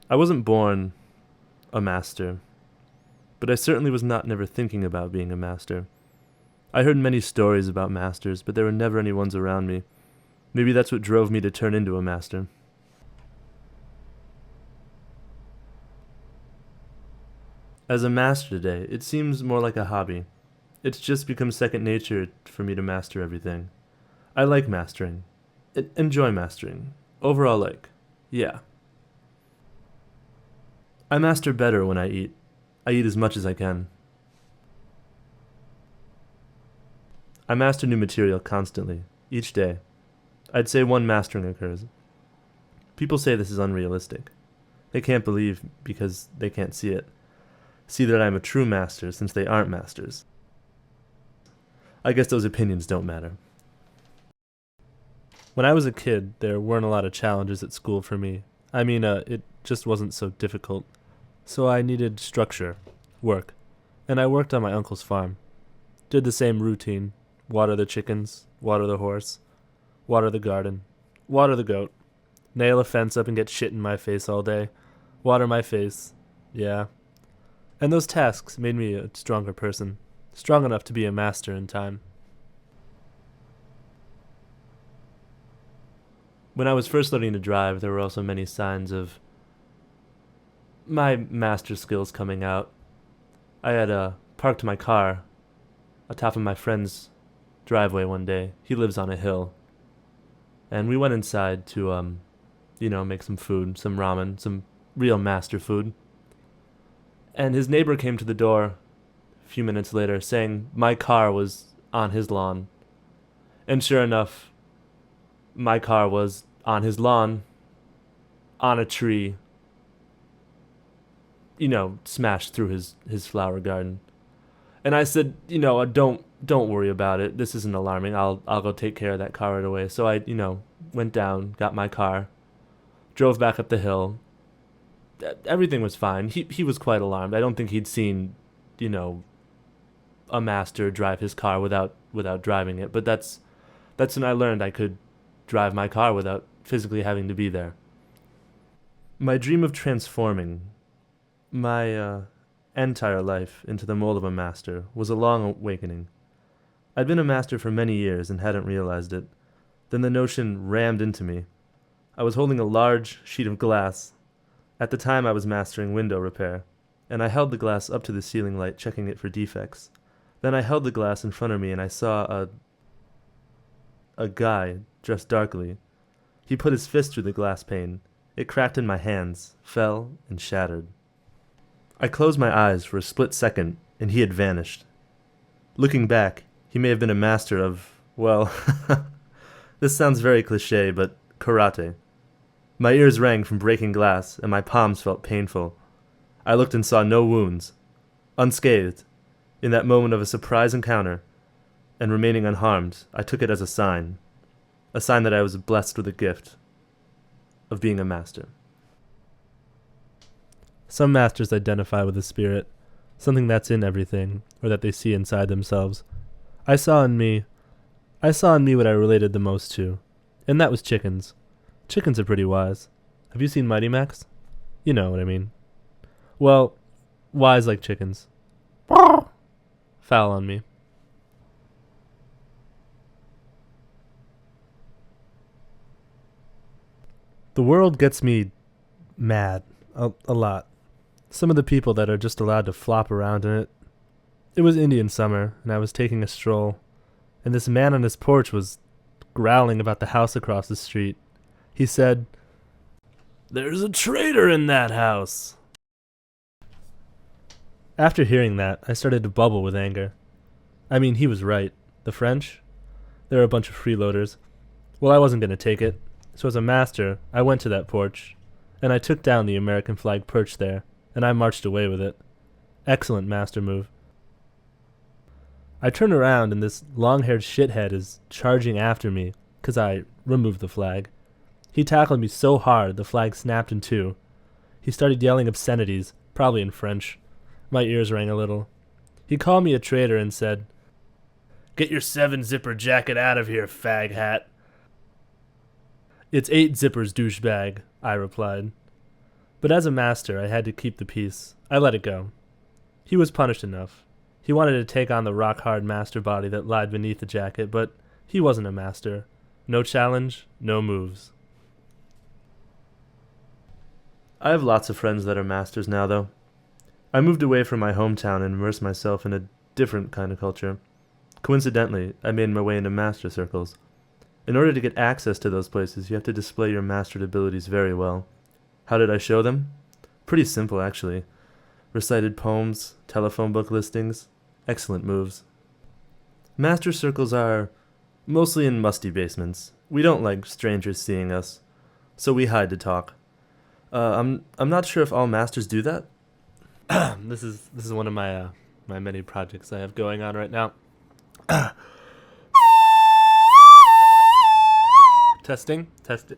I wasn't born a master, but I certainly was not never thinking about being a master. I heard many stories about masters, but there were never any ones around me. Maybe that's what drove me to turn into a master. As a master today, it seems more like a hobby. It's just become second nature for me to master everything. I like mastering. Enjoy mastering. Overall, yeah. I master better when I eat. I eat as much as I can. I master new material constantly, each day. I'd say one mastering occurs. People say this is unrealistic. They can't believe because they can't see it. See that I'm a true master since they aren't masters. I guess those opinions don't matter. When I was a kid, there weren't a lot of challenges at school for me. It just wasn't so difficult. So I needed structure, work, and I worked on my uncle's farm. Did the same routine: water the chickens, water the horse, water the garden, water the goat, nail a fence up and get shit in my face all day, water my face, yeah. And those tasks made me a stronger person, strong enough to be a master in time. When I was first learning to drive, there were also many signs of my master skills coming out. I had parked my car atop of my friend's driveway one day. He lives on a hill. And we went inside to, make some food, some ramen, some real master food. And his neighbor came to the door a few minutes later saying my car was on his lawn. And sure enough, my car was on his lawn, on a tree, smashed through his flower garden. And I said, don't worry about it. This isn't alarming. I'll go take care of that car right away. So I, went down, got my car, drove back up the hill. Everything was fine. He was quite alarmed. I don't think he'd seen, a master drive his car without driving it. But that's when I learned I could drive my car without physically having to be there. My dream of transforming my entire life into the mold of a master was a long awakening. I'd been a master for many years and hadn't realized it. Then the notion rammed into me. I was holding a large sheet of glass. At the time I was mastering window repair, and I held the glass up to the ceiling light, checking it for defects. Then I held the glass in front of me and I saw a guy dressed darkly. He put his fist through the glass pane. It cracked in my hands, fell, and shattered. I closed my eyes for a split second, and he had vanished. Looking back, he may have been a master of, well, this sounds very cliché, but karate. My ears rang from breaking glass, and my palms felt painful. I looked and saw no wounds. Unscathed, in that moment of a surprise encounter, and remaining unharmed, I took it as a sign that I was blessed with the gift of being a master. Some masters identify with a spirit, something that's in everything, or that they see inside themselves. I saw in me what I related the most to, and that was chickens. Chickens are pretty wise. Have you seen Mighty Max? You know what I mean. Well, wise like chickens. Foul on me. The world gets me mad a lot. Some of the people that are just allowed to flop around in it. It was Indian summer, and I was taking a stroll, and this man on his porch was growling about the house across the street. He said, "There's a traitor in that house." After hearing that, I started to bubble with anger. He was right. The French? They were a bunch of freeloaders. Well, I wasn't going to take it. So as a master, I went to that porch, and I took down the American flag perched there, and I marched away with it. Excellent master move. I turn around, and this long-haired shithead is charging after me, 'cause I removed the flag. He tackled me so hard, the flag snapped in two. He started yelling obscenities, probably in French. My ears rang a little. He called me a traitor and said, "Get your 7-zipper jacket out of here, fag hat." "It's 8 zippers, douchebag," I replied. But as a master, I had to keep the peace. I let it go. He was punished enough. He wanted to take on the rock-hard master body that lied beneath the jacket, but he wasn't a master. No challenge, no moves. I have lots of friends that are masters now, though. I moved away from my hometown and immersed myself in a different kind of culture. Coincidentally, I made my way into master circles. In order to get access to those places, you have to display your mastered abilities very well. How did I show them? Pretty simple, actually. Recited poems, telephone book listings, excellent moves. Master circles are mostly in musty basements. We don't like strangers seeing us, so we hide to talk. I'm not sure if all masters do that. This is one of my my many projects I have going on right now. Testing. Testing.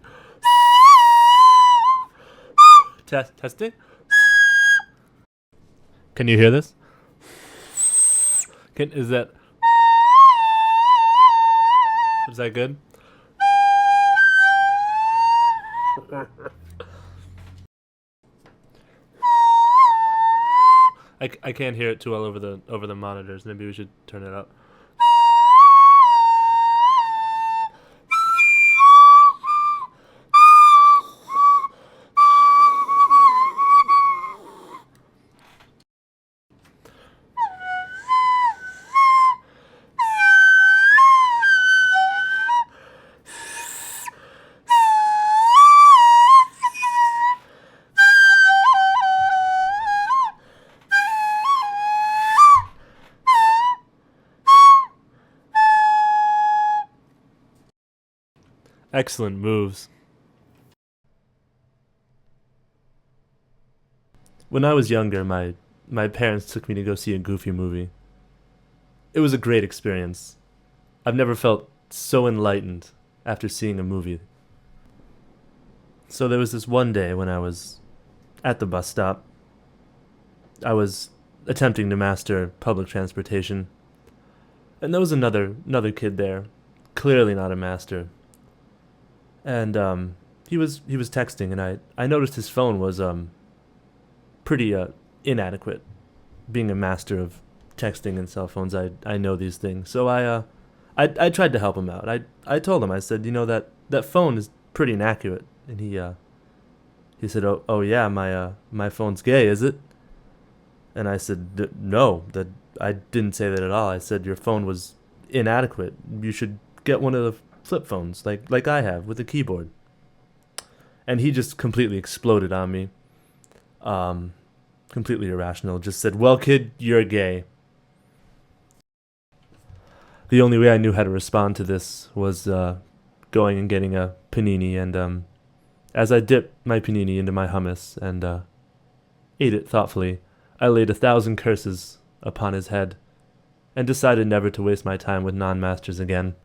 Can you hear this? Is that good? I can't hear it too well over the monitors. Maybe we should turn it up. Excellent moves. When I was younger, my parents took me to go see a Goofy movie. It was a great experience. I've never felt so enlightened after seeing a movie. So there was this one day when I was at the bus stop. I was attempting to master public transportation. And there was another kid there, clearly not a master. And he was texting, and I noticed his phone was pretty inadequate. Being a master of texting and cell phones, I know these things. So I tried to help him out. I told him, I said, that phone is pretty inaccurate. And he said, oh yeah, my phone's gay, is it? And I said, no, that I didn't say that at all. I said your phone was inadequate. You should get one of the flip phones, like I have, with a keyboard. And he just completely exploded on me. Completely irrational. Just said, well, kid, you're gay. The only way I knew how to respond to this was going and getting a panini, and as I dipped my panini into my hummus and ate it thoughtfully, I laid 1,000 curses upon his head and decided never to waste my time with non-masters again.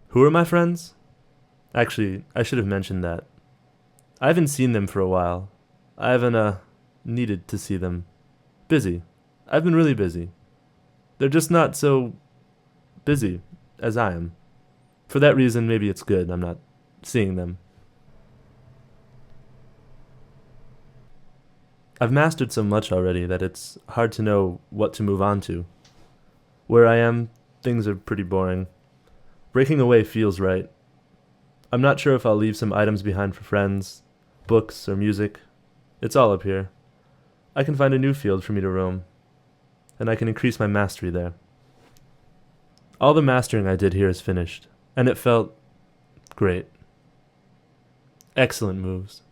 Who are my friends? Actually, I should have mentioned that. I haven't seen them for a while. I haven't needed to see them. Busy. I've been really busy. They're just not so busy as I am. For that reason, maybe it's good I'm not seeing them. I've mastered so much already that it's hard to know what to move on to. Where I am, things are pretty boring. Breaking away feels right. I'm not sure if I'll leave some items behind for friends, books, or music. It's all up here. I can find a new field for me to roam, and I can increase my mastery there. All the mastering I did here is finished, and it felt great. Excellent moves.